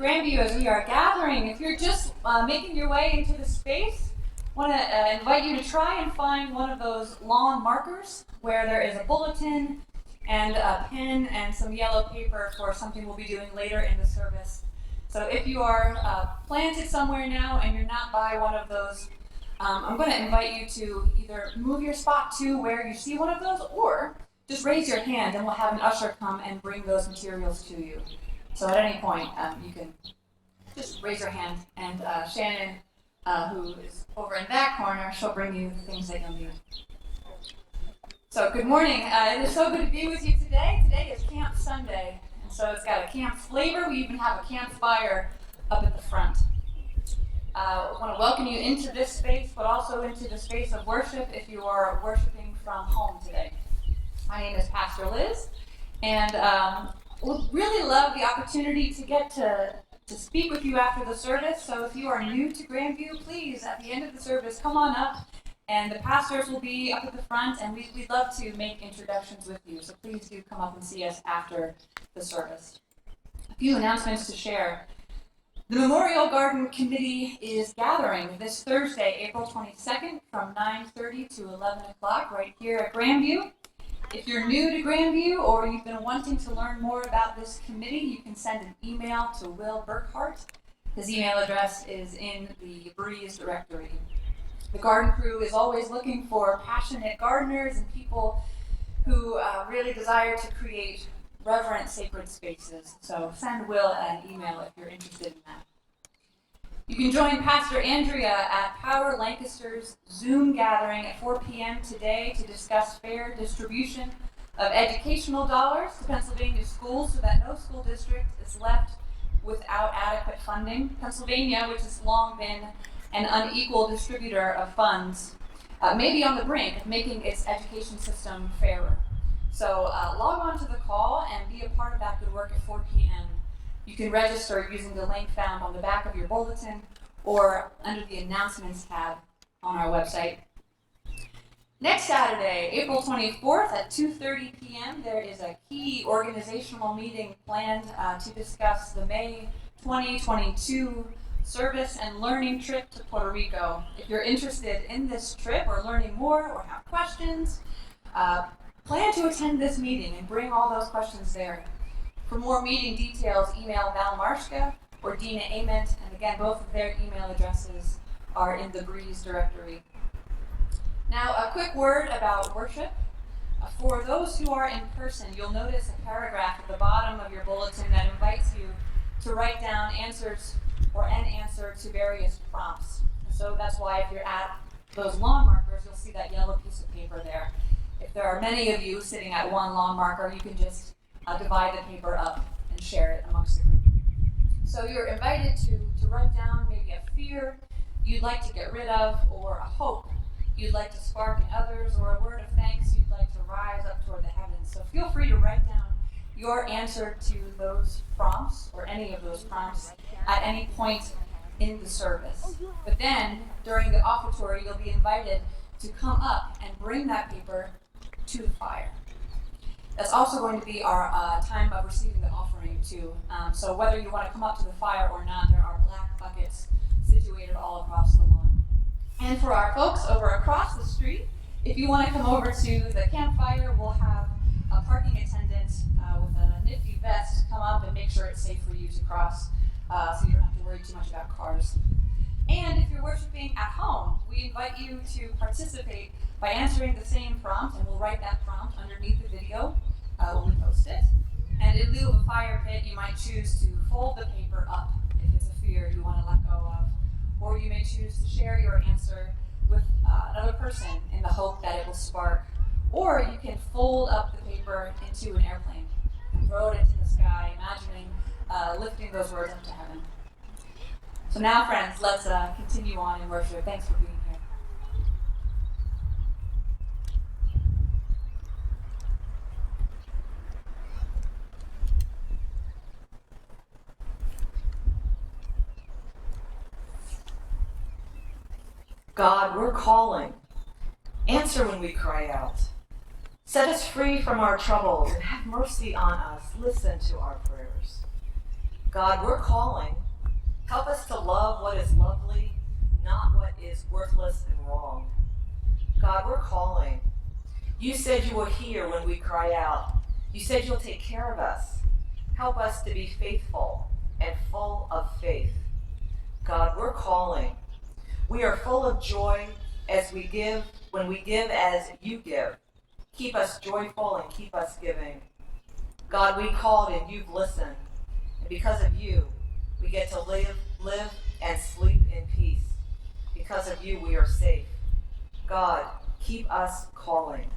Grandview, as we are gathering, if you're just making your way into the space, I want to invite you to try and find one of those lawn markers where there is a bulletin and a pen and some yellow paper for something we'll be doing later in the service. So if you are planted somewhere now and you're not by one of those, I'm going to invite you to either move your spot to where you see one of those, or just raise your hand and we'll have an usher come and bring those materials to you. So at any point, you can just raise your hand, and Shannon, who is over in that corner, she'll bring you the things that you'll need. So good morning. It is so good to be with you today. Today is Camp Sunday, and so it's got a camp flavor. We even have a campfire up at the front. I want to welcome you into this space, but also into the space of worship if you are worshiping from home today. My name is Pastor Liz, and we'll really love the opportunity to get to speak with you after the service. So if you are new to Grandview, please, at the end of the service, come on up, and the pastors will be up at the front, and we'd love to make introductions with you. So please do come up and see us after the service. A few announcements to share. The Memorial Garden Committee is gathering this Thursday, April 22nd, from 9:30 to 11 o'clock right here at Grandview. If you're new to Grandview or you've been wanting to learn more about this committee, you can send an email to Will Burkhart. His email address is in the Breeze directory. The garden crew is always looking for passionate gardeners and people who really desire to create reverent, sacred spaces. So send Will an email if you're interested in that. You can join Pastor Andrea at Power Lancaster's Zoom gathering at 4 p.m. today to discuss fair distribution of educational dollars to Pennsylvania schools so that no school district is left without adequate funding. Pennsylvania, which has long been an unequal distributor of funds, may be on the brink of making its education system fairer. So log on to the call and be a part of that good work at 4 p.m. You can register using the link found on the back of your bulletin or under the announcements tab on our website. Next Saturday, April 24th at 2:30 p.m., there is a key organizational meeting planned to discuss the May 2022 service and learning trip to Puerto Rico. If you're interested in this trip or learning more or have questions, plan to attend this meeting and bring all those questions there. For more meeting details, email Val Marshka or Dina Ament, and again, both of their email addresses are in the Breeze directory. Now, a quick word about worship. For those who are in person, you'll notice a paragraph at the bottom of your bulletin that invites you to write down answers or an answer to various prompts. So that's why if you're at those lawn markers, you'll see that yellow piece of paper there. If there are many of you sitting at one lawn marker, you can just divide the paper up and share it amongst the group. So you're invited to write down maybe a fear you'd like to get rid of, or a hope you'd like to spark in others, or a word of thanks you'd like to rise up toward the heavens. So feel free to write down your answer to those prompts, or any of those prompts, at any point in the service. But then, during the offertory, you'll be invited to come up and bring that paper to the fire. That's also going to be our time of receiving the offering too. So whether you want to come up to the fire or not, there are black buckets situated all across the lawn. And for our folks over across the street, if you want to come over to the campfire, we'll have a parking attendant with a nifty vest come up and make sure it's safe for you to cross, so you don't have to worry too much about cars. And if you're worshiping at home, we invite you to participate by answering the same prompt, and we'll write that prompt underneath the video when we post it. And in lieu of a fire pit, you might choose to fold the paper up if it's a fear you want to let go of. Or you may choose to share your answer with another person in the hope that it will spark. Or you can fold up the paper into an airplane and throw it into the sky, imagining lifting those words up to heaven. So now, friends, let's continue on in worship. Thanks for being here. God, we're calling. Answer when we cry out. Set us free from our troubles and have mercy on us. Listen to our prayers. God, we're calling. Help us to love what is lovely, not what is worthless and wrong. God, we're calling. You said you will hear when we cry out. You said you'll take care of us. Help us to be faithful and full of faith. God, we're calling. We are full of joy as we give, when we give as you give. Keep us joyful and keep us giving. God, we called and you've listened. And because of you, we get to live and sleep in peace. Because of you, we are safe. God, keep us calling.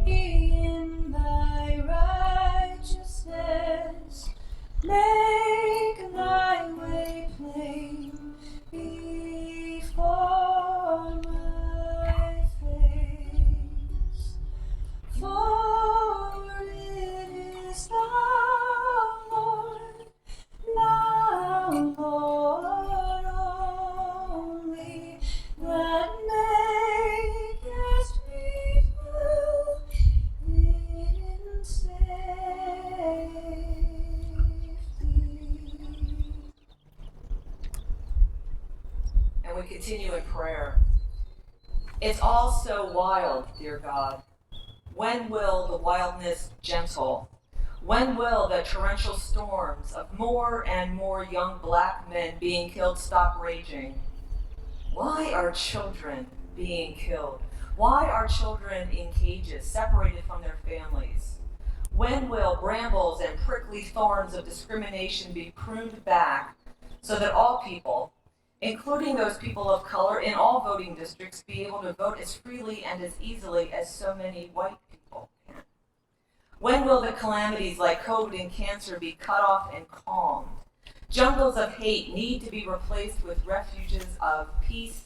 In thy righteousness, make thy way plain before my face. For it is thou, Lord, Lord only, that makest me dwell in safety. And we continue in prayer. It's all so wild, dear God. When will the wildness gentle? When will the torrential storms of more and more young black men being killed stop raging? Why are children being killed? Why are children in cages, separated from their families? When will brambles and prickly thorns of discrimination be pruned back so that all people, including those people of color in all voting districts, be able to vote as freely and as easily as so many white people can? When will the calamities like COVID and cancer be cut off and calmed? Jungles of hate need to be replaced with refuges of peace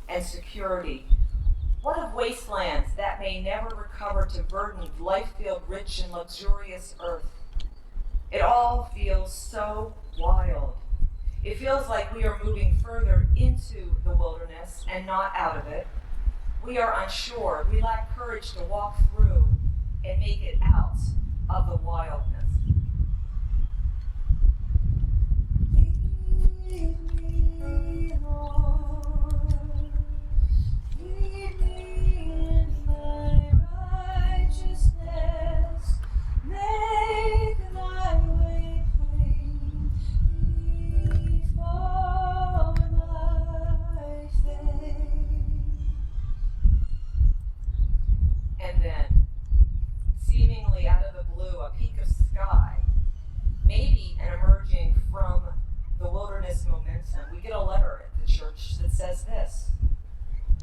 and security. What of wastelands that may never recover to verdant, life-filled, rich, and luxurious earth? It all feels so wild. It feels like we are moving further into the wilderness and not out of it. We are unsure. We lack courage to walk through and make it out of the wildness. Lead me, Lord, lead me in thy righteousness, make thy way plain before my face. And then, seemingly out of the blue, a peak of sky, maybe an emerging from the wilderness momentum, we get a letter at the church that says this: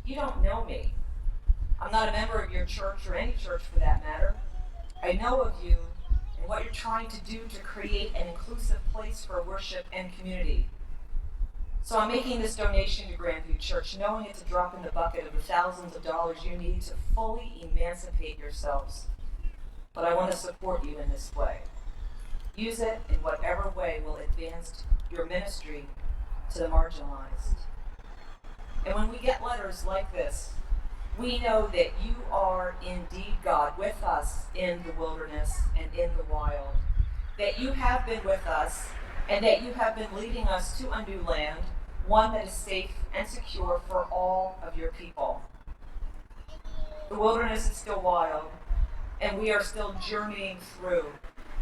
you don't know me. I'm not a member of your church or any church for that matter. I know of you and what you're trying to do to create an inclusive place for worship and community. So I'm making this donation to Grandview Church, knowing it's a drop in the bucket of the thousands of dollars you need to fully emancipate yourselves. But I want to support you in this way. Use it in whatever way will advance your ministry to the marginalized. And when we get letters like this, we know that you are indeed God with us in the wilderness and in the wild, that you have been with us and that you have been leading us to a new land, one that is safe and secure for all of your people. The wilderness is still wild, and we are still journeying through.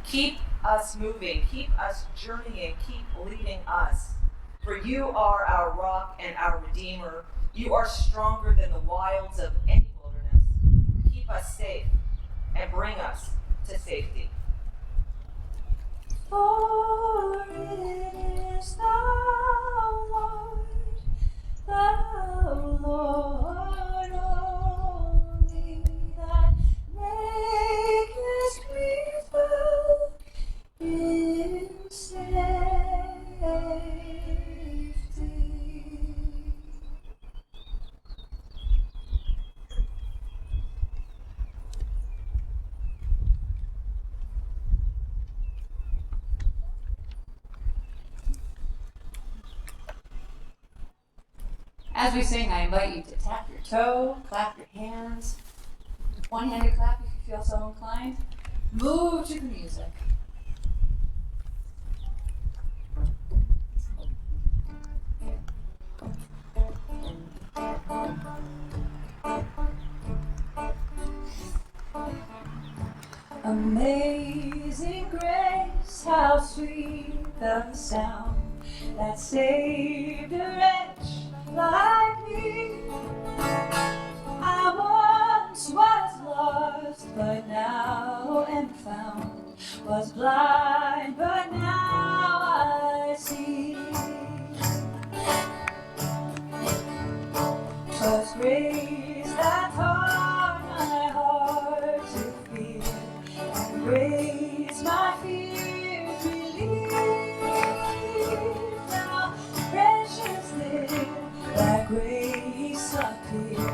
Keep us moving, keep us journeying, keep leading us. For you are our rock and our redeemer. You are stronger than the wilds of any wilderness. Keep us safe and bring us to safety. For it is thou, Lord only, that makest me dwell in safety. As we sing, I invite you to tap your toe, clap your hands, one-handed clap if you feel so inclined. Move to the music. Amazing grace, how sweet the sound that saved a wretch like me. I once was lost, but now am found, was blind, but now I see. 'Twas grace that taught my heart to fear, and grace my fears relieved. Now precious did that grace appear,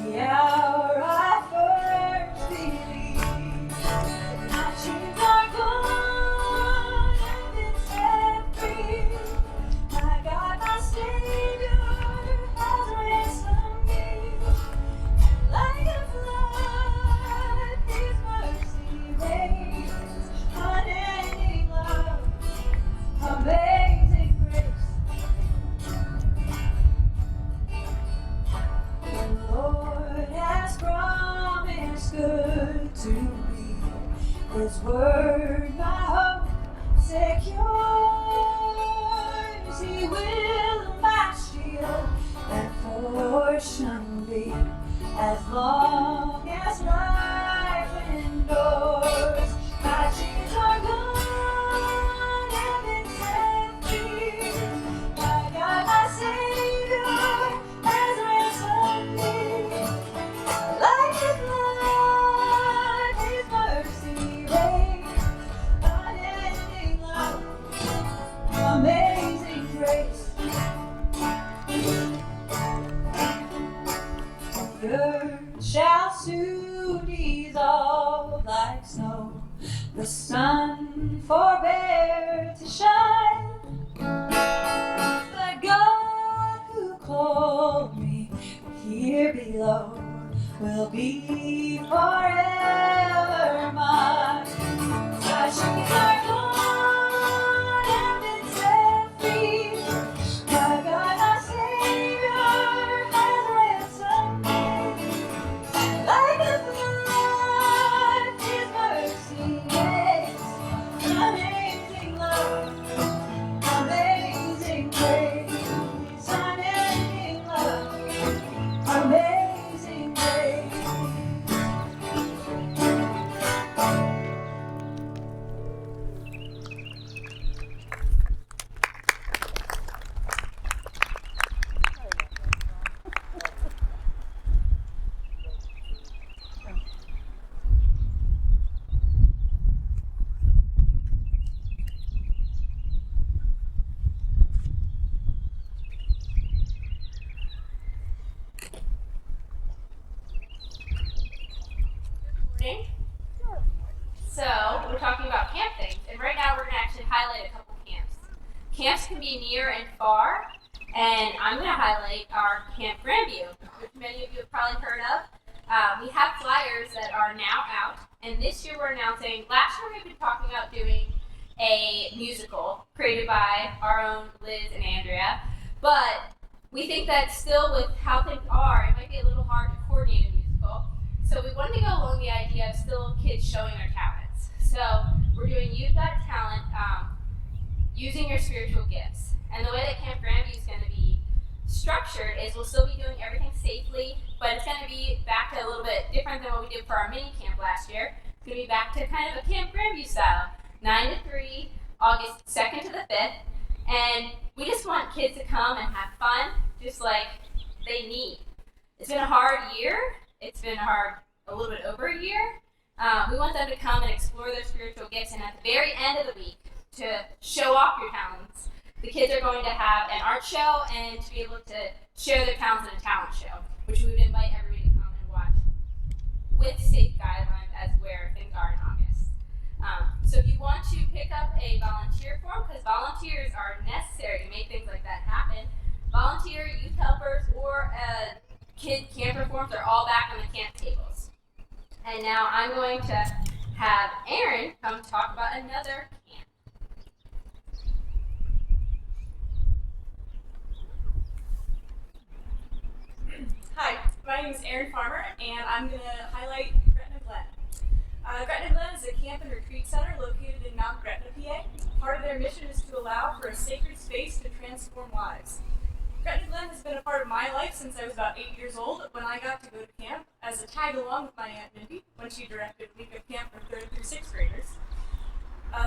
the hour I first believed. My chains are gone and been set free. My God, my Savior has ransomed me. Like a flood, His mercy reigns, unending love, amazing grace. The Lord has promised good to me. His word, my hope secures. He will my shield and portion be, as long as life endures. My chains are gone and been set free. My God, my Savior has ransomed me. Like a flood, His mercy reigns, unending love, amazing grace. The earth shall soon dissolve like snow, the sun forbear to shine. The God who called me here below will be forever mine. My chains are gone and been set free. My God, my Savior has ransomed me. Like a flood, His mercy reigns, amazing love, amazing grace, unending love, amazing grace. Morning. So, we're talking about camp things, and right now we're going to actually highlight a couple camps. Camps can be near and far, and I'm going to highlight our Camp Grandview, which many of you have probably heard of. We have flyers that are now out, and this year we're announcing, last year we've been talking about doing a musical created by our own Liz and Andrea, but we think that still with how things are, it might be a little hard to coordinate a musical. So we wanted to go along the idea of still kids showing their talents. So we're doing You've Got Talent, using your spiritual gifts. And the way that Camp Grandview is going to be structured is we'll still be doing everything safely, but it's going to be back to a little bit different than what we did for our mini camp last year. It's going to be back to kind of a Camp Grandview style, 9 to 3, August 2nd to the 5th. And we just want kids to come and have fun, just like they need. It's been a hard year. It's been hard a little bit over a year. We want them to come and explore their spiritual gifts, and at the very end of the week, to show off your talents, the kids are going to have an art show and to be able to share their talents in a talent show, which we would invite everybody to come and watch with safe guidelines as where things are in August. So if you want to pick up a volunteer form, because volunteers are necessary to make things like that happen, Volunteer, youth helpers, or kid camper forms are all back on the camp tables. And now I'm going to have Aaron come talk about another camp. Hi, my name is Erin Farmer, and I'm going to highlight Gretna Glen. Gretna Glen is a camp and retreat center located in Mount Gretna, PA. Part of their mission is to allow for a sacred space to transform lives. Gretna Glen has been a part of my life since I was about 8 years old when I got to go to camp as a tag-along with my Aunt Mindy when she directed a week of camp for 3rd through 6th graders.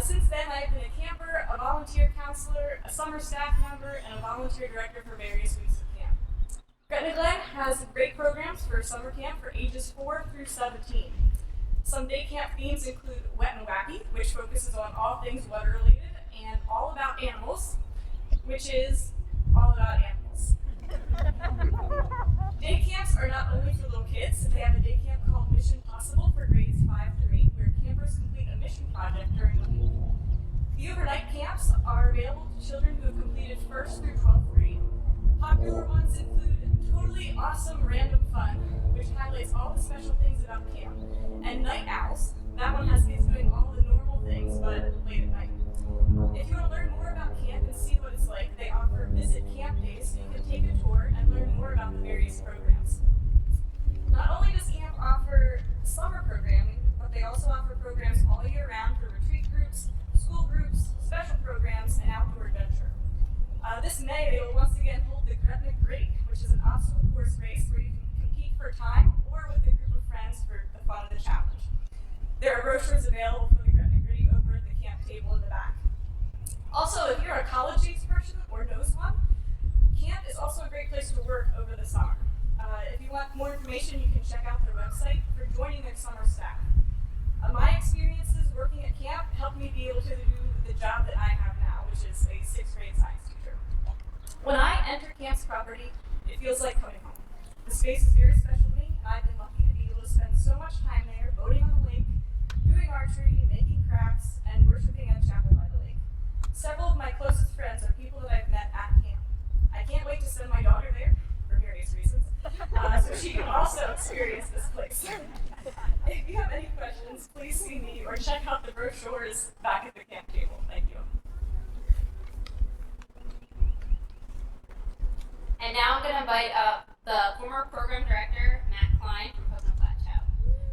Since then, I've been a camper, a volunteer counselor, a summer staff member, and a volunteer director for various weeks of camp. Gretna Glen has great programs for summer camp for ages 4 through 17. Some day camp themes include Wet and Wacky, which focuses on all things water related, and All About Animals, which is all about animals. Day camps are not only for little kids. They have a day camp called Mission Possible for grades 5 through 8, where campers complete a mission project during the week. The overnight camps are available to children who have completed 1st through 12th grade. Popular ones include Totally Awesome Random Fun, which highlights all the special things about camp, and Night Owls. That one has kids doing all the normal things, but late at night. If you want to learn more about camp and see what it's like, they offer visit camp days so you can take a tour and learn more about the various programs. Not only does camp offer summer programming, but they also offer programs all year round for retreat groups, school groups, special programs, and outdoor adventure. This May, they will once again hold the Gretna Gritty, which is an obstacle course race where you can compete for time or with a group of friends for the fun of the challenge. There are brochures available for the Gretna Gritty over at the camp table in the back. Also, if you're a college-age person or knows one, camp is also a great place to work over the summer. If you want more information, you can check out their website for joining their summer staff. My experiences working at camp helped me be able to do the job that I have now, which is a 6th grade science teacher. When I enter camp's property, it feels like coming home. The space is very special to me, and I've been lucky to be able to spend so much time there, boating on the lake, doing archery, making crafts, and worshiping at chapel by the lake. Several of my closest friends are people that I've met at camp. I can't wait to send my daughter there, for various reasons, so she can also experience this place. If you have any questions, please see me or check out the brochures back at the camp table. Thank you. And now I'm going to invite up the former program director, Matt Klein from Pocono Plateau.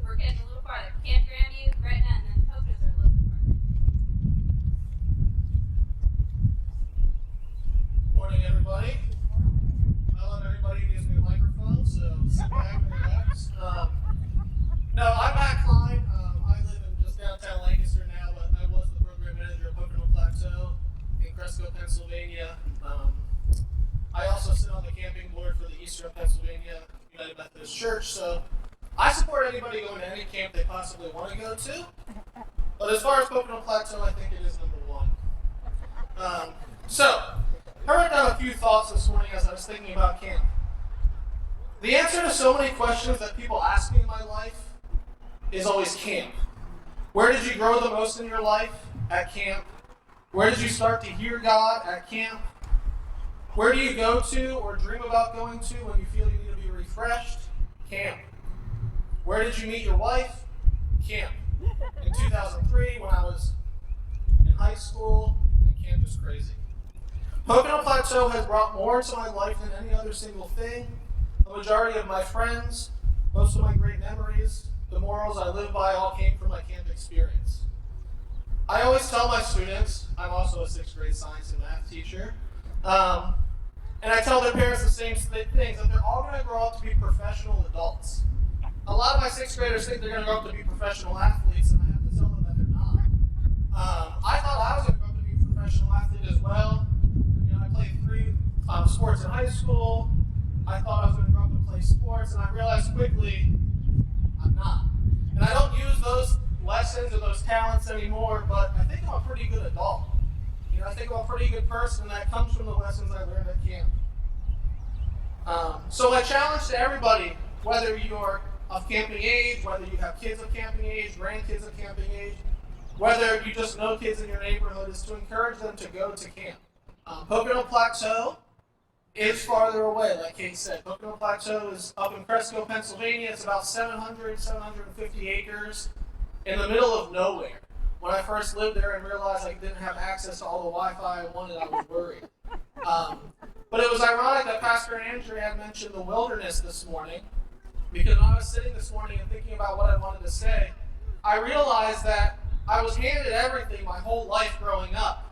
We're getting a little farther. Camp Grandview, Gretna, and then Poconos are a little bit farther. Morning, everybody. I'll let everybody gives me a microphone, so sit back and relax. No, I'm Matt Klein. I live in just downtown Lancaster now, but I was the program manager at Pocono Plateau in Cresco, Pennsylvania. I also sit on the camping board for the Eastern Pennsylvania United Methodist Church, so I support anybody going to any camp they possibly want to go to. But as far as Pocono Plateau, I think it is number one. So, I wrote down a few thoughts this morning as I was thinking about camp. The answer to so many questions that people ask me in my life is always camp. Where did you grow the most in your life? At camp. Where did you start to hear God? At camp. Where do you go to or dream about going to when you feel you need to be refreshed? Camp. Where did you meet your wife? Camp. In 2003, when I was in high school, camp was crazy. Pocono Plateau has brought more into my life than any other single thing. The majority of my friends, most of my great memories, the morals I live by all came from my camp experience. I always tell my students, I'm also a 6th grade science and math teacher, and I tell their parents the same things, that they're all going to grow up to be professional adults. A lot of my 6th graders think they're going to grow up to be professional athletes, and I have to tell them that they're not. I thought I was going to grow up to be a professional athlete as well. You know, I played 3 sports in high school. I thought I was going to grow up and play sports, and I realized quickly I'm not. And I don't use those lessons or those talents anymore, but I think I'm a pretty good adult. You know, I think I'm a pretty good person, and that comes from the lessons I learned at camp. So my challenge to everybody, whether you're of camping age, whether you have kids of camping age, grandkids of camping age, whether you just know kids in your neighborhood, is to encourage them to go to camp. Pocono Plateau is farther away, like Kate said. Pocono Plateau is up in Cresco, Pennsylvania. It's about 750 acres in the middle of nowhere. When I first lived there and realized I didn't have access to all the Wi-Fi I wanted, I was worried. But it was ironic that Pastor Andrew had mentioned the wilderness this morning, because when I was sitting this morning and thinking about what I wanted to say, I realized that I was handed everything my whole life growing up.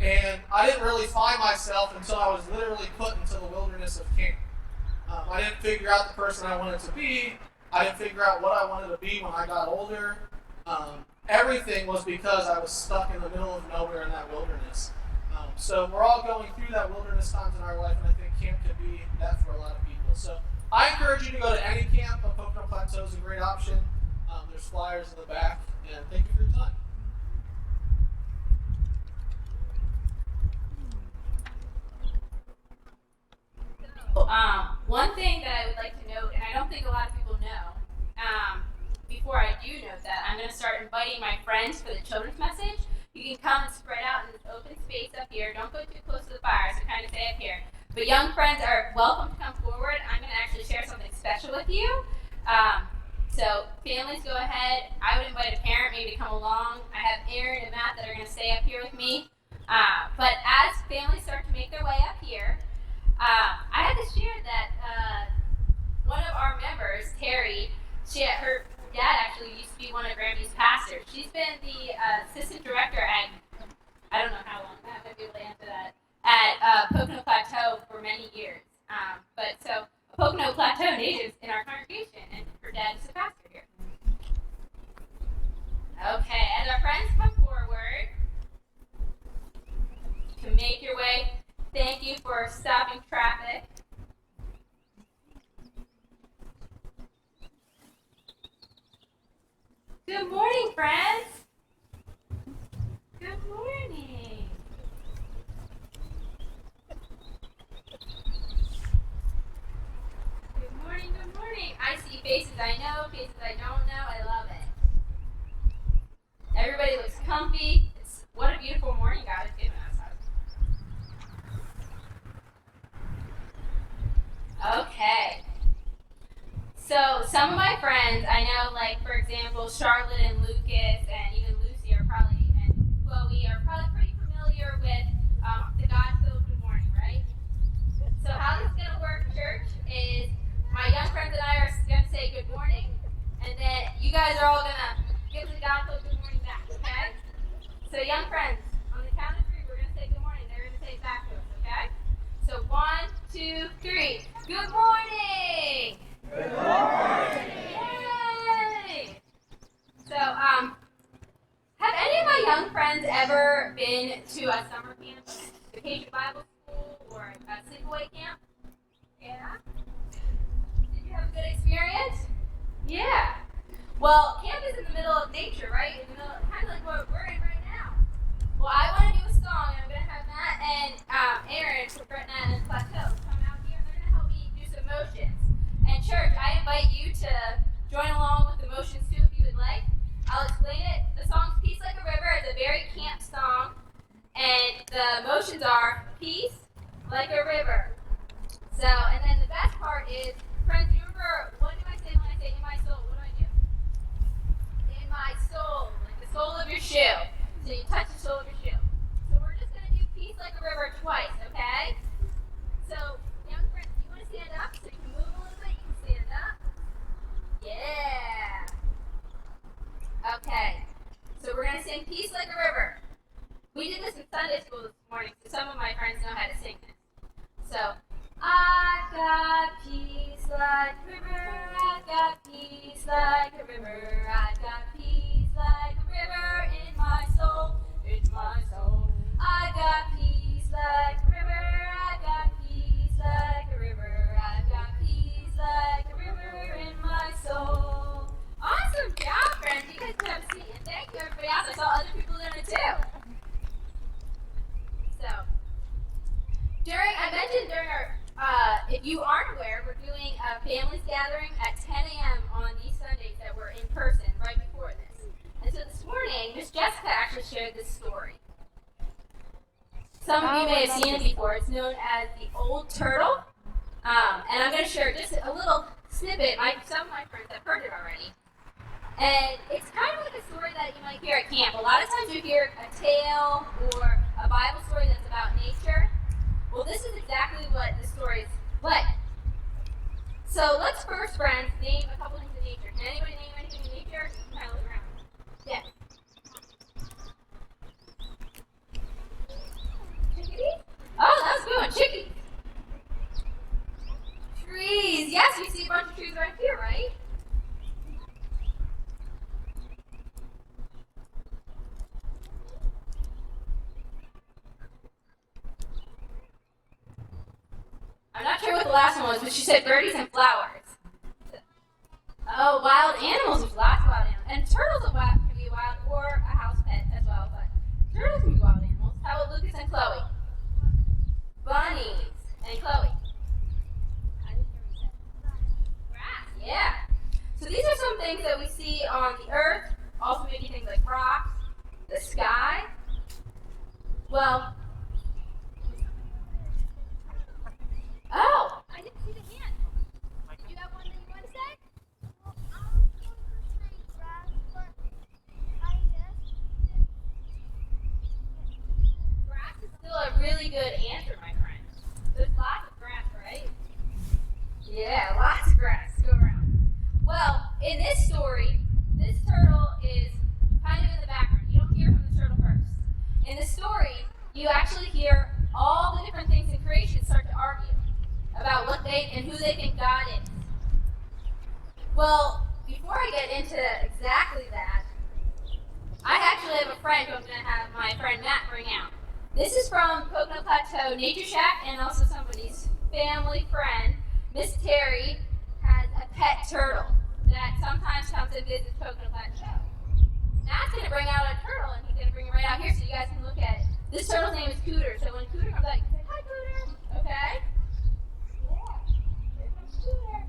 And I didn't really find myself until I was literally put into the wilderness of camp. I didn't figure out the person I wanted to be. I didn't figure out what I wanted to be when I got older. Everything was because I was stuck in the middle of nowhere in that wilderness. So we're all going through that wilderness times in our life, and I think camp could be that for a lot of people. So I encourage you to go to any camp, but Pocono Plateau is a great option. There's flyers in the back, and thank you for your time. One thing that I would like to note, and I don't think a lot of people know, before I do note that, I'm going to start inviting my friends for the children's message. You can come and spread out in this open space up here. Don't go too close to the fire, so kind of stay up here. But young friends are welcome to come forward. I'm going to actually share something special with you. So families, go ahead. I would invite a parent maybe to come along. I have Aaron and Matt that are going to stay up here with me. But as families start to make their way up here, I had to share that one of our members, Terry, her dad actually used to be one of Grandview's pastors. She's been the assistant director at, I don't know how long, I'm not going to be able to answer that, at Pocono Plateau for many years. But so, a Pocono Plateau native in our congregation, and her dad is a pastor here. Okay, as our friends come forward, you can make your way. Thank you for stopping traffic. Good morning, friends. Good morning. Good morning, good morning. I see faces I know, faces I don't know. I love it. Everybody looks comfy. What a beautiful morning God has given us. Okay. So some of my friends, I know, like for example, Charlotte and Lucas and even Lucy and Chloe are probably pretty familiar with the God-filled good morning, right? So how this is going to work, church, is my young friends and I are going to say good morning, and then you guys are all going to give the God-filled good morning back, okay? So young friends, on the count of three, we're going to say good morning. They're going to say it back to us, okay? So 1, 2, 3. Good morning! Good morning! Yay! So, have any of my young friends ever been to a summer camp, Vacation Bible School, or a sleepaway camp? Yeah? Did you have a good experience? Yeah. Well, camp is in the middle of nature, right? In the middle, kind of like what we're in right now. Well, I want to do a song, and I'm going to have Matt and Aaron from Gretna and Plateau come out here, and they're going to help me do some motions. And church, I invite you to join along with the motions too if you would like. I'll explain it. The song's Peace Like a River. It's a very camp song. And the motions are peace like a river. So, and then the best part is, friends, do you remember, what do I say when I say in my soul? What do I do? In my soul, like the sole of your shoe. So you touch the sole of your shoe. So we're just going to do peace like a river twice, okay? So, young friends, do you want to stand up so you can move a little bit? You can stand up. Yeah. Okay. So we're going to sing peace like a river. We did this in Sunday school this morning, so some of my friends know how to sing this. So, I got peace like a river, I got peace like a river, I got peace like a river in my soul, in my soul. I got peace like a river, I got peace like a river, I got peace like a river in my soul. Awesome job, friends. You guys can have a seat, and thank you everybody else. I saw other people doing it too. So, I mentioned during our, if you aren't aware, we're doing a families gathering at 10 a.m. on these Sundays that were in person right before this. And so this morning, Miss Jessica actually shared this story. Some of you may have seen it before. It's known as the Old Turtle. And I'm going to share just a little snippet. Some of my friends have heard it already. And it's kind of like a story that you might hear at camp. A lot of times you hear a tale or a Bible story that's about nature. Well, this is exactly what the story is like. So let's first, friends, name a couple things in nature. Can anybody name anything in nature? Kind of look around. Yeah. Chickadees? Oh, that was a good one. Chickadees. Trees. Yes, you see a bunch of trees right here, right? I'm not sure what the last one was, but she said birdies and flowers. Oh, wild animals. There's lots of wild animals. And turtles can be wild or a house pet as well. But turtles can be wild animals. How about Lucas and Chloe? Bunnies and Chloe. I didn't hear what you said. Grass. Yeah. So these are some things that we see on the earth. Also maybe things like rocks, the sky. Well, oh, I didn't see the hand. Did you have one that you want to say? Well, I was going to say grass, but I guess Grass is still a really good answer, my friend. There's lots of grass, right? Yeah, lots of grass to go around. Well, in this story, this turtle is kind of in the background. You don't hear from the turtle first. In the story, you actually hear all the different things in creation start to argue about what they and who they think God is. Well, before I get into exactly that, I actually have a friend who I'm going to have my friend Matt bring out. This is from Coconut Plateau Nature Shack and also somebody's family friend. Miss Terry has a pet turtle that sometimes comes and visits Coconut Plateau. Matt's going to bring out a turtle and he's going to bring it right out here so you guys can look at it. This turtle's name is Cooter, so when Cooter comes out, you can say, "Hi, Cooter." Okay? Yeah. Here comes Cooter.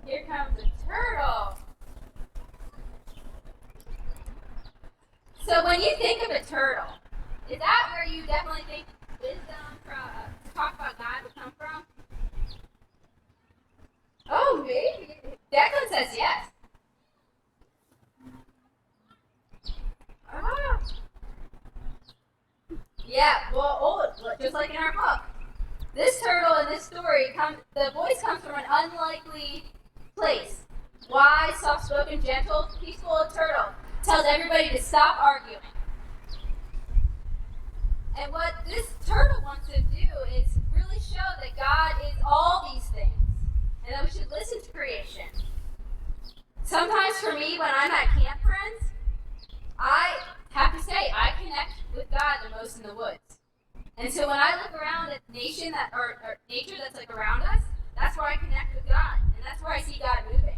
Here comes a turtle. So when you think of a turtle, is that where you definitely think wisdom to talk about God would come from? Oh, maybe. Declan says yes. Ah. Yeah, well, just like in our book. This turtle in this story, the voice comes from an unlikely place. Wise, soft-spoken, gentle, peaceful turtle tells everybody to stop arguing. And what this turtle wants to do is really show that God is all these things. And that we should listen to creation. Sometimes for me, when I'm at camp, friends, I have to say, I connect with God the most in the woods. And so when I look around at nature that's like around us, that's where I connect with God. And that's where I see God moving.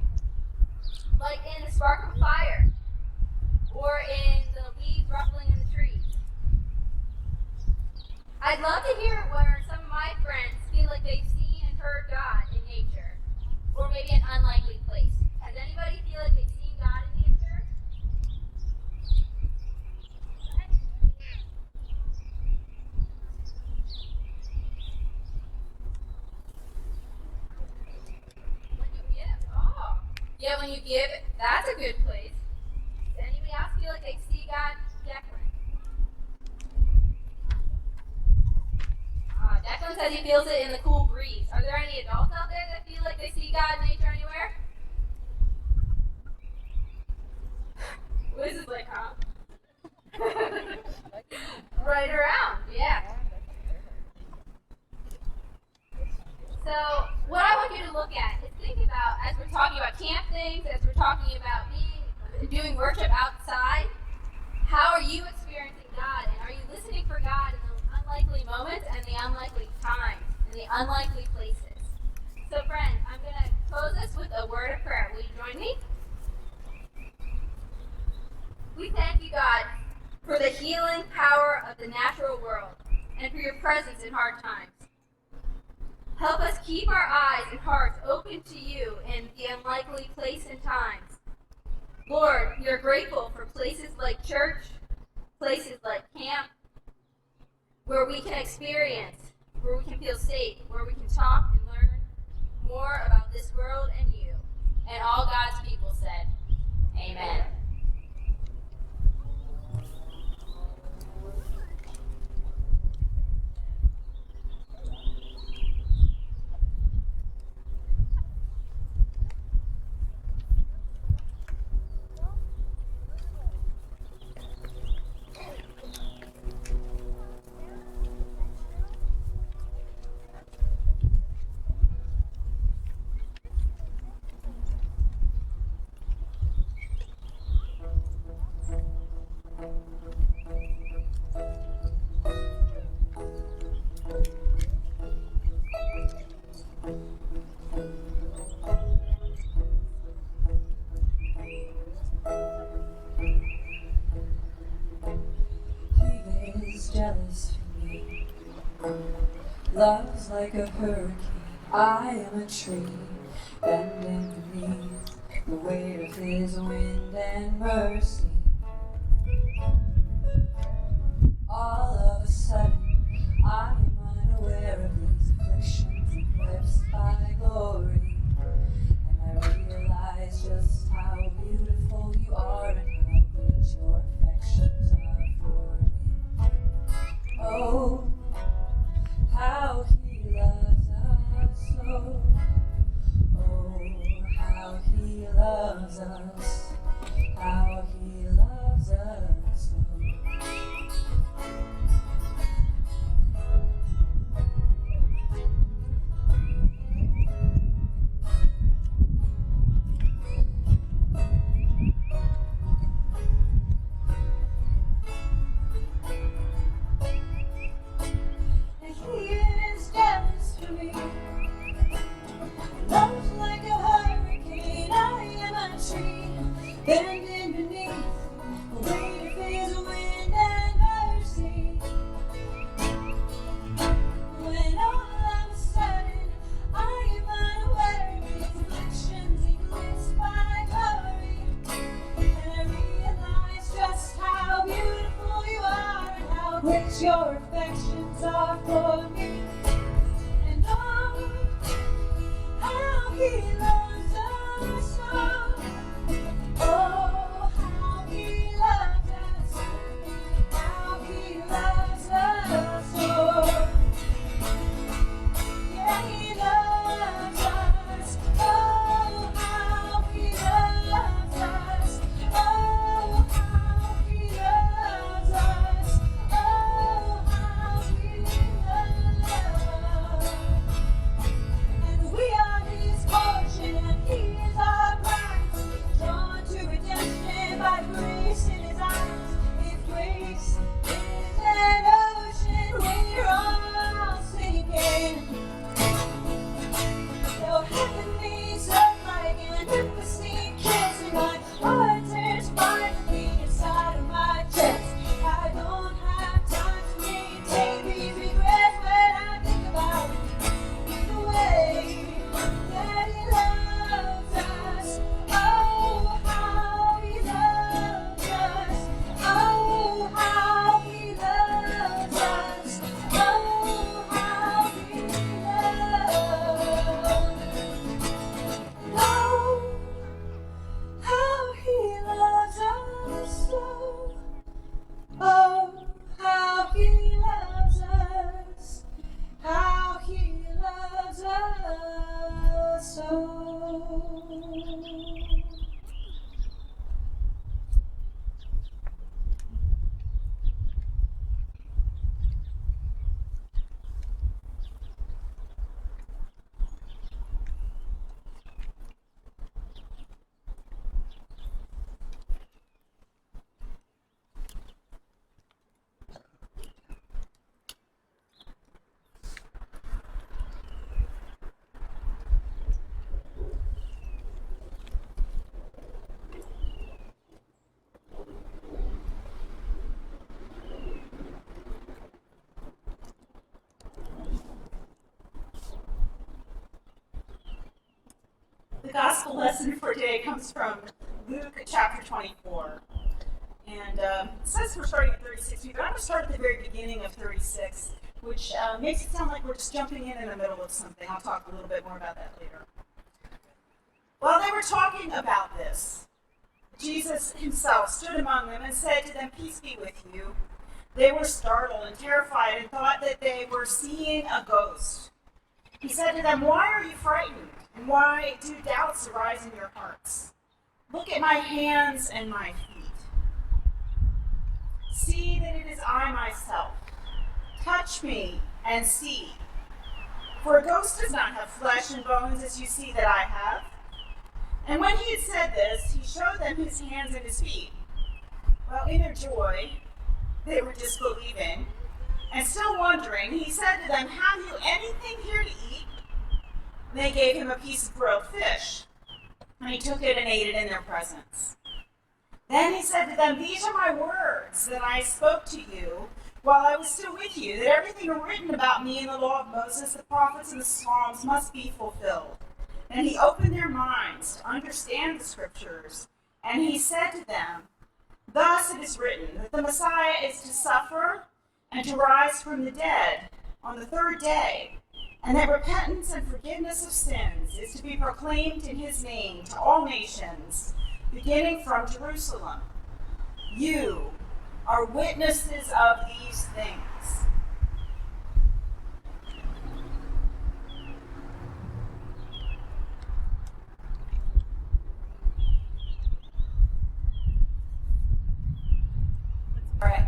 Like in the spark of a fire. Or in the leaves ruffling in the trees. I'd love to hear where some of my friends feel like they've seen and heard God in nature. Or maybe an unlikely place. Has anybody feel like they've seen God in nature? When you give. Oh. Yeah, when you give, that's a good place. Does anybody else feel like they see God? Declan. Declan says he feels it in the cool breeze. Are there any adults out there that feel like they see God in nature anywhere? Liz is like, huh? Right around, yeah. So, what I want you to look at is think about, as we're talking about camp things, as we're talking about doing worship outside, how are you experiencing God? And are you listening for God in the unlikely moments and the unlikely times, and the unlikely places? So, friends, I'm going to close this with a word of prayer. Will you join me? We thank you, God, for the healing power of the natural world and for your presence in hard times. Help us keep our eyes and hearts open to you in the unlikely place and times, Lord, we are grateful for places like church, places like camp, where we can experience, where we can feel safe, where we can talk and learn more about this world and you. And all God's people said, Amen. He is jealous for me. Love's like a hurricane. I am a tree bending beneath the weight of his wind and mercy. All of a sudden, I am unaware of these afflictions eclipsed by glory. And I realize just how beautiful you are and how great your affections are for me. Oh, how he loves us so. Oh, how he loves us. How he loves us so. And he is jealous for me. Love's like a hurricane. I am a tree bending beneath the weight of his wind and mercy. When all of a sudden I am unaware of his afflictions eclipsed by glory. And I realize just how beautiful you are and how great your affections are for me. And oh, how he loves us so. Oh, how he loves us. How he loves us so. Yeah, he loves us. Oh, how he loves us. Oh, how he loves us. Oh, how he loves us. And we are his portion, and he is our prize. Drawn to redemption by grace in his eyes. If grace is an ocean, we're all sinking. Though heaven meets earth like an embassy kiss, and my heart turns violently inside of my chest. I don't have time to maintain these regrets when I think about the way that he loves us. Oh, how he loves us. Oh, how he loves us. Oh, how he loves. Oh, how he loves us so. Oh, how he loves us. How he loves us so. The gospel lesson for today comes from Luke chapter 24. And it says we're starting at 36, but I'm going to start at the very beginning of 36, which makes it sound like we're just jumping in the middle of something. I'll talk a little bit more about that later. While they were talking about this, Jesus himself stood among them and said to them, "Peace be with you." They were startled and terrified and thought that they were seeing a ghost. He said to them, "Why are you frightened? And why do doubts arise in your hearts? Look at my hands and my feet. See that it is I myself. Touch me and see. For a ghost does not have flesh and bones as you see that I have." And when he had said this, he showed them his hands and his feet. Well, in their joy, they were disbelieving. And still wondering, he said to them, "Have you anything here to eat?" And they gave him a piece of broiled fish. And he took it and ate it in their presence. Then he said to them, "These are my words that I spoke to you while I was still with you, that everything written about me in the law of Moses, the prophets, and the Psalms must be fulfilled." And he opened their minds to understand the scriptures. And he said to them, "Thus it is written that the Messiah is to suffer and to rise from the dead on the third day, and that repentance and forgiveness of sins is to be proclaimed in his name to all nations, beginning from Jerusalem. You are witnesses of these things." All right.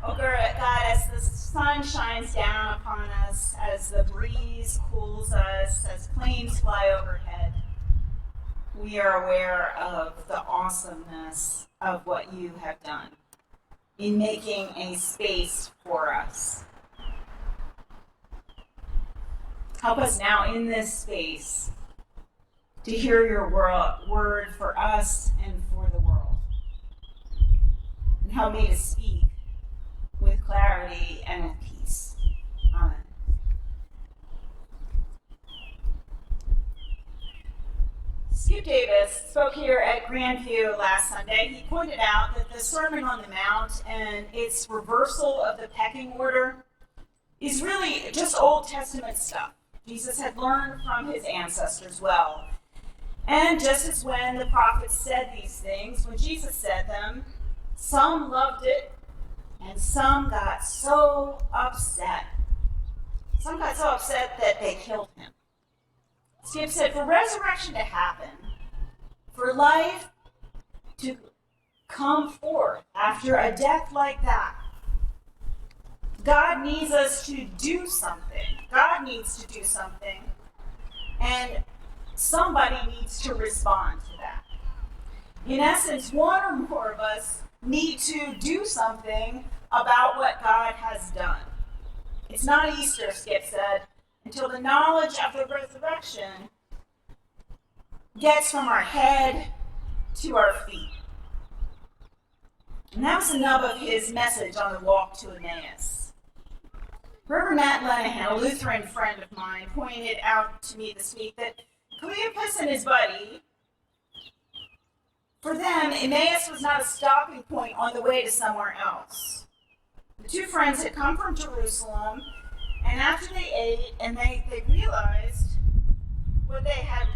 Oh God, as the sun shines down upon us, as the breeze cools us, as planes fly overhead, we are aware of the awesomeness of what you have done in making a space for us. Help us now in this space to hear your word for us and for the world. And help me to speak with clarity and with peace. Amen. Skip Davis spoke here at Grandview last Sunday. He pointed out that the Sermon on the Mount and its reversal of the pecking order is really just Old Testament stuff. Jesus had learned from his ancestors well. And just as when the prophets said these things, when Jesus said them, some loved it and some got so upset. Some got so upset that they killed him. Skip said, for resurrection to happen, for life to come forth after a death like that, God needs us to do something. God needs to do something. And somebody needs to respond to that. In essence, one or more of us need to do something about what God has done. It's not Easter, Skip said, until the knowledge of the resurrection gets from our head to our feet. And that was the nub of his message on the walk to Emmaus. Reverend Matt Lenahan, a Lutheran friend of mine, pointed out to me this week that Cleopas and his buddy, for them, Emmaus was not a stopping point on the way to somewhere else. The two friends had come from Jerusalem, and after they ate and they realized what they had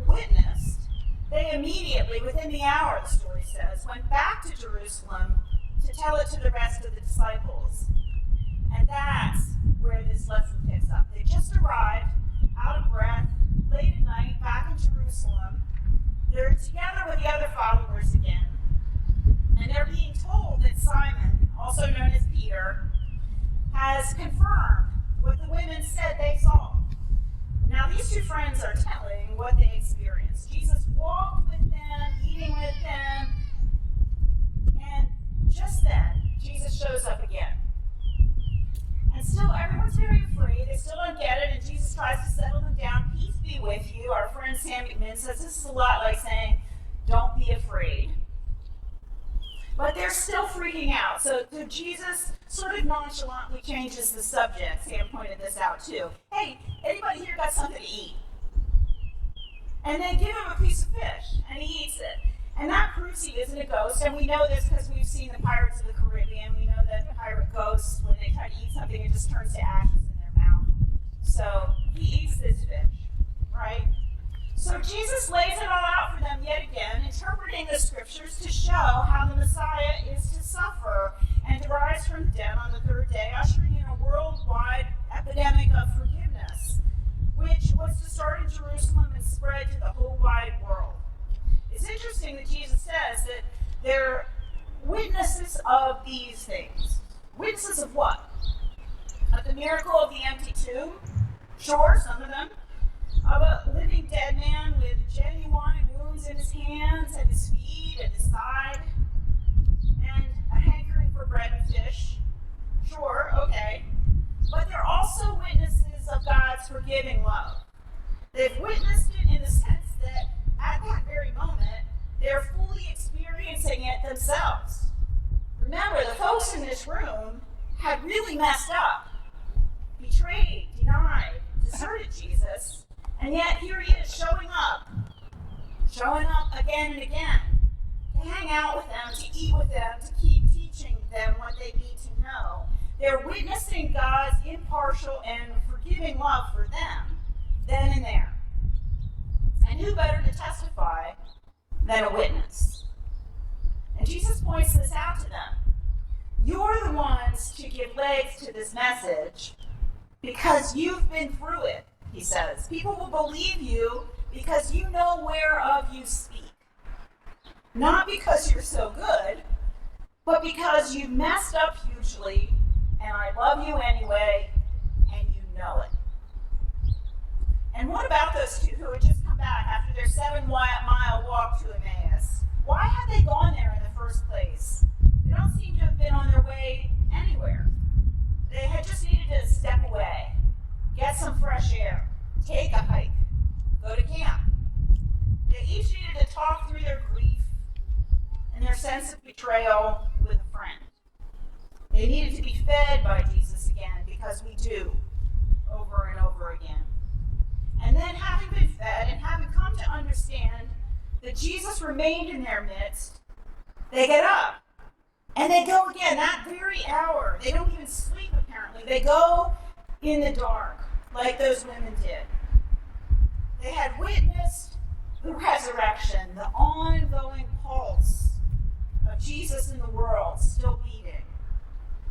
witnessed, they immediately, within the hour, the story says, went back to Jerusalem to tell it to the rest of the disciples. And that's where this lesson picks up. They just arrived, out of breath, late at night, back in Jerusalem. They're together with the other followers again. And they're being told that Simon, also known as Peter, has confirmed what the women said they saw. Now, these two friends are telling what they experienced. Jesus walked with them, eating with them, and just then, Jesus shows up again. And still, everyone's very afraid. They still don't get it, and Jesus tries to settle them down. Peace be with you. Our friend Sam McMinn says this is a lot like saying, don't be afraid. But they're still freaking out. So Jesus sort of nonchalantly changes the subject. Sam pointed this out too. Hey, anybody here got something to eat? And then give him a piece of fish, and he eats it. And that proves he isn't a ghost, and we know this because we've seen the Pirates of the Caribbean. We know that pirate ghosts, when they try to eat something, it just turns to ashes in their mouth. So he eats this fish, right? So Jesus lays it all out for them yet again, interpreting the scriptures to show how the Messiah is to suffer and to rise from the dead on the third day, ushering in a worldwide epidemic of forgiveness, which was to start in Jerusalem and spread to the whole wide world. It's interesting that Jesus says that they're witnesses of these things. Witnesses of what? Of the miracle of the empty tomb? Sure, some of them. Of a living dead man with genuine wounds in his hands and his feet and his side, and a hankering for bread and fish. Sure, okay. But they're also witnesses of God's forgiving love. They've witnessed it in the sense that at that very moment, they're fully experiencing it themselves. Remember, the folks in this room had really messed up, betrayed, denied, deserted Jesus, and yet here he is showing up again and again, to hang out with them, to eat with them, to keep teaching them what they need to know. They're witnessing God's impartial and forgiving love for them, then and there. And who better to testify than a witness? And Jesus points this out to them. You're the ones to give legs to this message because you've been through it, he says. People will believe you because you know whereof you speak. Not because you're so good, but because you've messed up hugely, and I love you anyway, and you know it. And what about those two who had just come back after their 7-mile walk to Emmaus? Why had they gone there in the first place? They don't seem to have been on their way anywhere. They had just needed to step away, get some fresh air, take a hike, go to camp. They each needed to talk through their grief and their sense of betrayal with a friend. They needed to be fed by Jesus again, because we do, over and over again. And then, having been fed and having come to understand that Jesus remained in their midst, they get up and they go again that very hour. They don't even sleep, apparently. They go in the dark, like those women did. They had witnessed the resurrection, the ongoing pulse of Jesus in the world still beating.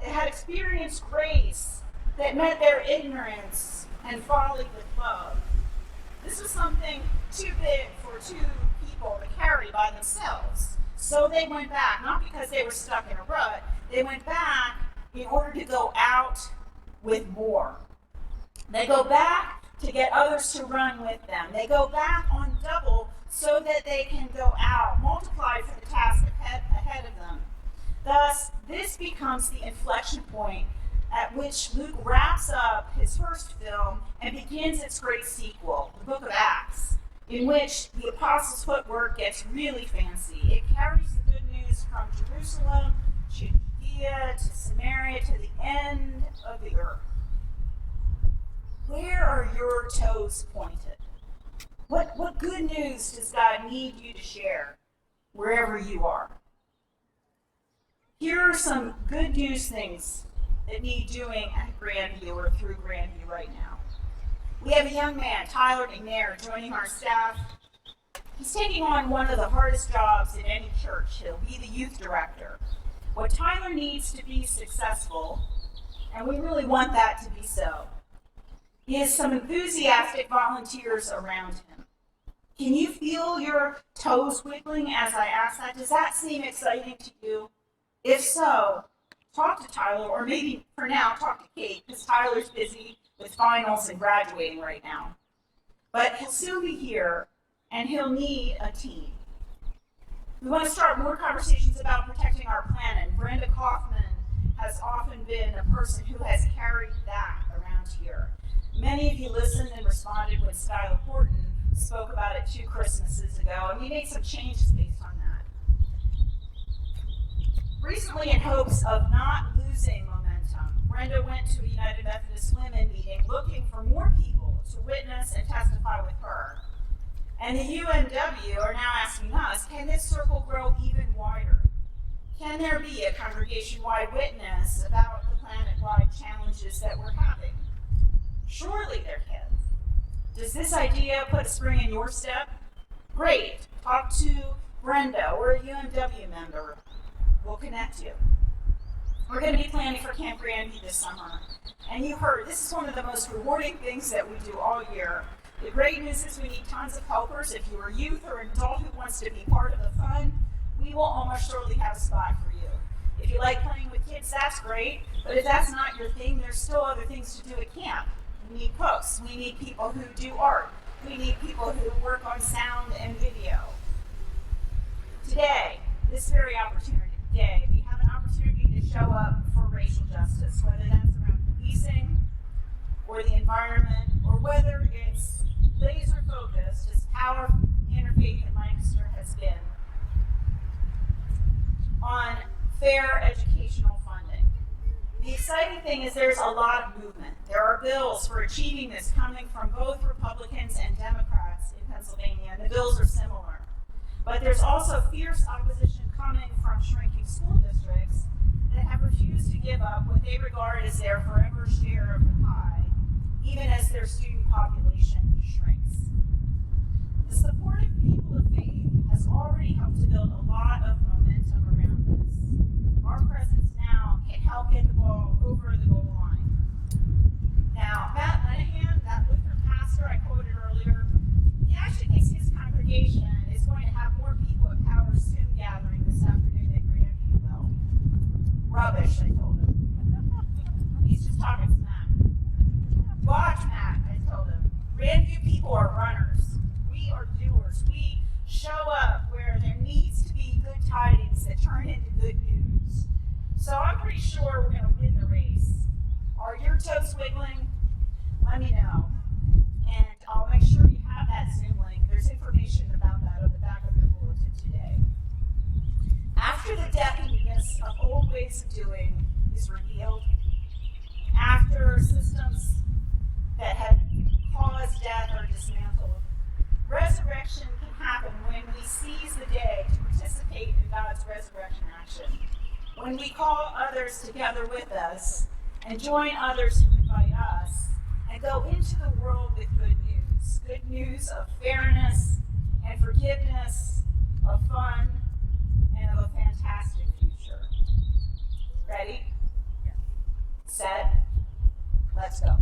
They had experienced grace that met their ignorance and folly with love. This was something too big for two people to carry by themselves. So they went back, not because they were stuck in a rut, they went back in order to go out with more. They go back to get others to run with them. They go back on double so that they can go out, multiplied for the task ahead of them. Thus, this becomes the inflection point at which Luke wraps up his first film and begins its great sequel, the book of Acts, in which the apostles' footwork gets really fancy. It carries the good news from Jerusalem to Judea to Samaria to the end of the earth. Where are your toes pointed? What good news does God need you to share wherever you are? Here are some good news things that need doing at Grandview or through Grandview right now. We have a young man, Tyler McNair, joining our staff. He's taking on one of the hardest jobs in any church. He'll be the youth director. What Tyler needs to be successful, and we really want that to be so, is some enthusiastic volunteers around him. Can you feel your toes wiggling as I ask that? Does that seem exciting to you? If so, talk to Tyler, or maybe for now, talk to Kate, because Tyler's busy with finals and graduating right now. But he'll soon be here, and he'll need a team. We want to start more conversations about protecting our planet. Brenda Kaufman has often been a person who has carried that around here. Many of you listened and responded when Skylar Horton spoke about it 2 Christmases ago, and we made some changes based on that. Recently, in hopes of not losing momentum, Brenda went to a United Methodist Women meeting looking for more people to witness and testify with her. And the UMW are now asking us, can this circle grow even wider? Can there be a congregation-wide witness about the planet-wide challenges that we're having? Surely there can. Does this idea put a spring in your step? Great. Talk to Brenda or a UMW member. We'll connect you. We're going to be planning for Camp Grandview this summer. And you heard, this is one of the most rewarding things that we do all year. The great news is we need tons of helpers. If you are youth or an adult who wants to be part of the fun, we will almost surely have a spot for you. If you like playing with kids, that's great. But if that's not your thing, there's still other things to do at camp. We need cooks. We need people who do art. We need people who work on sound and video. Today, this very opportunity, today, we have an opportunity to show up for racial justice, whether that's around policing or the environment, or whether it's laser focused, as our interfaith in Lancaster has been, on fair educational funding. The exciting thing is there's a lot of movement. There are bills for achieving this coming from both Republicans and Democrats in Pennsylvania, and the bills are similar. But there's also fierce opposition coming from shrinking school districts that have refused to give up what they regard as their forever share of the pie, even as their student population shrinks. The support of people of faith has already helped to build a lot of momentum around this. Our presence now can help get the ball over the goal line. Now, Matt Lenahan, that Lutheran pastor I quoted earlier, he actually thinks his congregation is going to have more people at Power Zoom gathering this afternoon than Grandview will. Rubbish, I told him. He's just talking smack. Watch, Matt, I told him. Grandview people are runners. We are doers. We show up where there needs to be good tidings that turn into good news. So I'm pretty sure we're going to win the race. Are your toes wiggling? Let me know. And I'll make sure you have that Zoom link. There's information about that on the back of your bulletin today. After the decadence of old ways of doing is revealed, after systems that have caused death are dismantled, resurrection can happen when we seize the day to participate in God's resurrection action. When we call others together with us and join others who invite us and go into the world with good news of fairness and forgiveness, of fun, and of a fantastic future. Ready? Set? Let's go.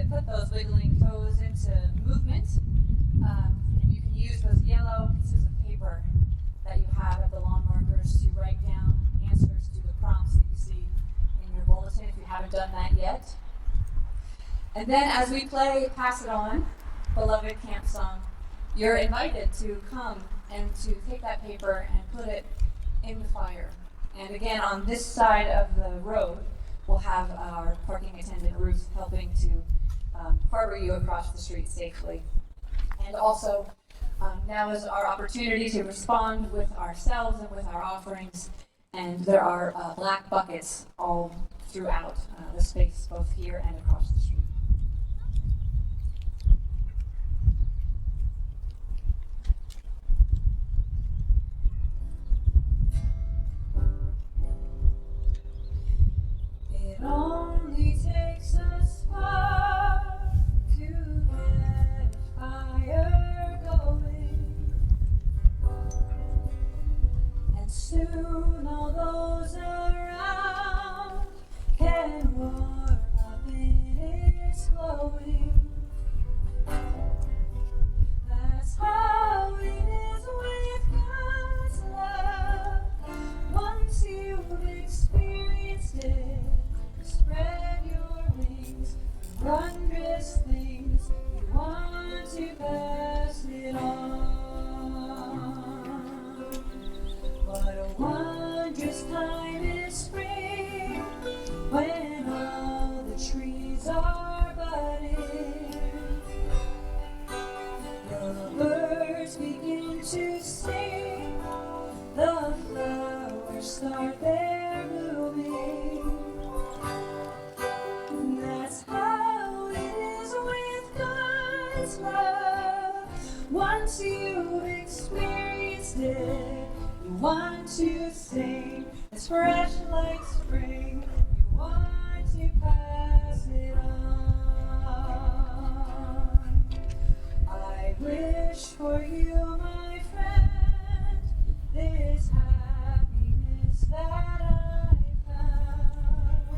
Put those wiggling toes into movement. And you can use those yellow pieces of paper that you have at the lawn markers to write down answers to the prompts that you see in your bulletin if you haven't done that yet. And then as we play Pass It On, beloved camp song, you're invited to come and to take that paper and put it in the fire. And again, on this side of the road, we'll have our parking attendant Ruth helping to harbor you across the street safely. And also, now is our opportunity to respond with ourselves and with our offerings. And there are black buckets all throughout the space, both here and across the street. It only takes a spark to get a fire going, and soon all those around can warm up in its glowing. That's how it is with God's love. Once you've experienced this time is spring, when all the trees are budding. The birds begin to sing, the flowers start their blooming. That's how it is with God's love. Once you've experienced it, you want to sing. It's fresh like spring. You want to pass it on. I wish for you, my friend, this happiness that I found.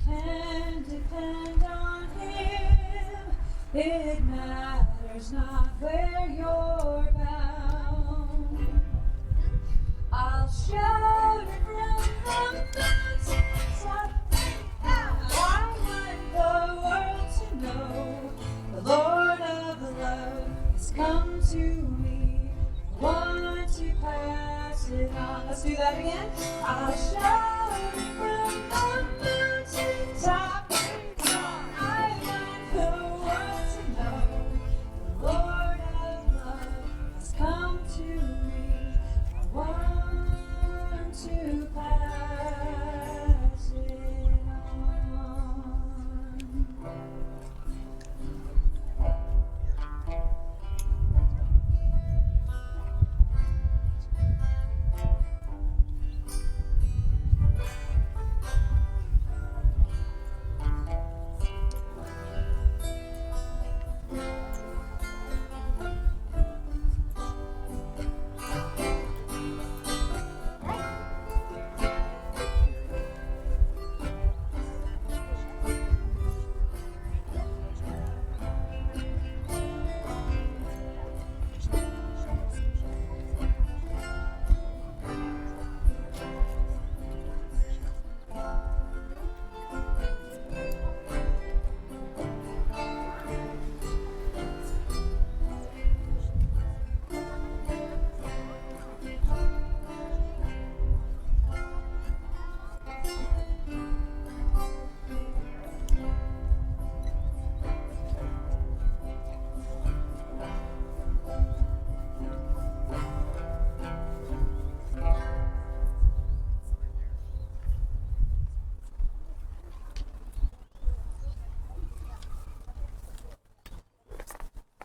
You can depend on Him. It matters not where you're bound. I'll shout it from the mountaintop. I want the world to know the Lord of love has come to me. Want to pass it on. Let's do that again. I'll shout it from the mountaintop. I want the world to know the Lord of love has come to me. I want to pass it on.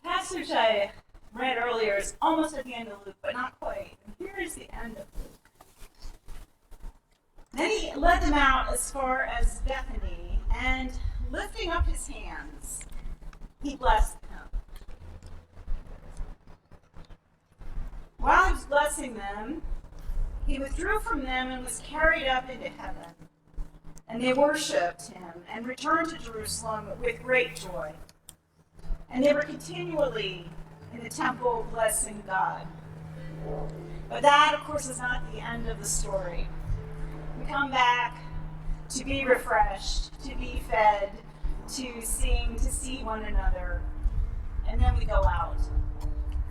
Passage I read earlier is almost at the end of Luke, but not quite. And here is the end of Luke. Then he led them out as far as Bethany, and lifting up his hands, he blessed them. While he was blessing them, he withdrew from them and was carried up into heaven. And they worshipped him and returned to Jerusalem with great joy. And they were continually in the temple blessing God. But that, of course, is not the end of the story. We come back to be refreshed, to be fed, to sing, to see one another. And then we go out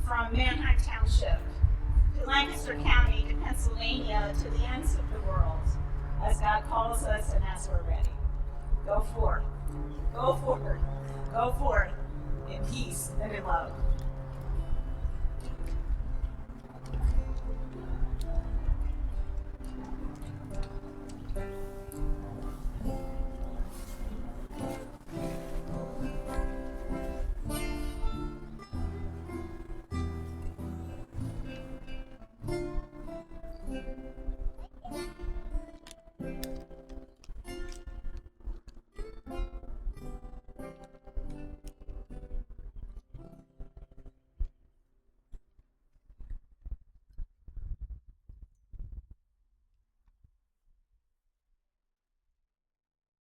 from Manheim Township to Lancaster County to Pennsylvania to the ends of the world as God calls us and as we're ready. Go forth. Go forward. Go forth in peace and in love.